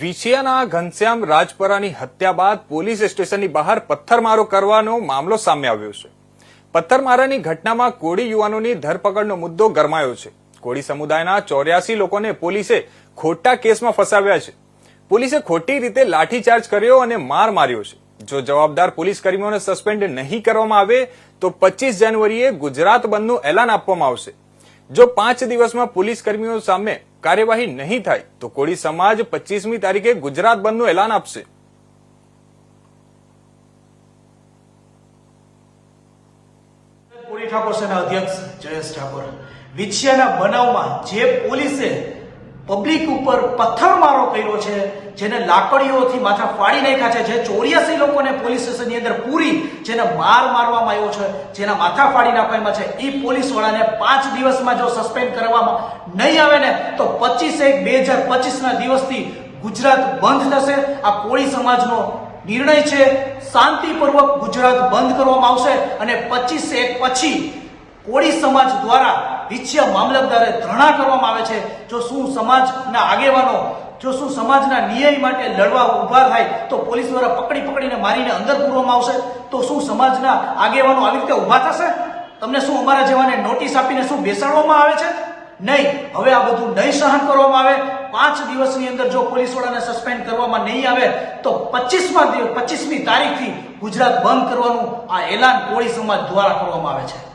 વિછિયાના ઘનશ્યામ રાજપરાની હત્યા બાદ પોલીસ સ્ટેશનની બહાર પથ્થરમારો કરવાનો મામલો સામે આવ્યો છે. પથ્થરમારાની ઘટનામાં કોળી યુવાનોની ધરપકડનો મુદ્દો ગરમાયો છે. કોળી સમુદાયના 84 લોકોને પોલીસે ખોટા કેસમાં ફસાવ્યા છે. પોલીસે ખોટી રીતે લાઠીચાર્જ કર્યો અને માર માર્યો છે. જો જવાબદાર પોલીસ કર્મીઓને સસ્પેન્ડ નહીં કરવામાં આવે તો 25 જાન્યુઆરીએ ગુજરાત બંધનું એલાન આપવામાં આવશે. જો 5 દિવસમાં પોલીસ કર્મીઓ સામે કાર્યવાહી નહીં થાય તો કોળી સમાજ 25મી તારીખે ગુજરાત બંધનું એલાન આપશે. કોળી ઠાકોર સેના અધ્યક્ષ જયેશ ઠાકોર વિછિયાના બનાવમાં જે પોલીસે પબ્લિક ઉપર પથ્થરમારો કર્યો છે, જેને લાકડીઓથી માથા ફાડી નાખ્યા છે, જે 84 લોકોને પોલીસ સ્ટેશનની અંદર પૂરી જેને માર મારવામાં આવ્યો છે, જેના માથા ફાડી નાખવામાં છે, એ પોલીસ વાળાને 5 દિવસમાં જો સસ્પેન્ડ કરવામાં નહીં આવે ને તો 25/1/2025 ના દિવસથી ગુજરાત બંધ થશે. આ કોળી સમાજનો નિર્ણય છે. શાંતિપૂર્વક ગુજરાત બંધ કરવામાં આવશે અને 25/1 પછી કોળી સમાજ દ્વારા વિછિયા મામલતદારે ધરણા કરવામાં આવે છે. જો શું સમાજના આગેવાનો જો શું સમાજના ન્યાય માટે લડવા ઊભા થાય તો પોલીસ દ્વારા પકડીને મારીને અંદર પૂરવામાં આવશે. તો શું સમાજના આગેવાનો આવી રીતે ઊભા થશે? તમને શું અમારા જેવાને નોટિસ આપીને શું બેસાડવામાં આવે છે? નહીં. હવે આ બધું નહીં સહન કરવામાં આવે. 5 દિવસની અંદર જો પોલીસ વાળાને સસ્પેન્ડ કરવામાં નહીં આવે તો 25મી તારીખથી ગુજરાત બંધ કરવાનું આ એલાન કોળી સમાજ દ્વારા કરવામાં આવે છે.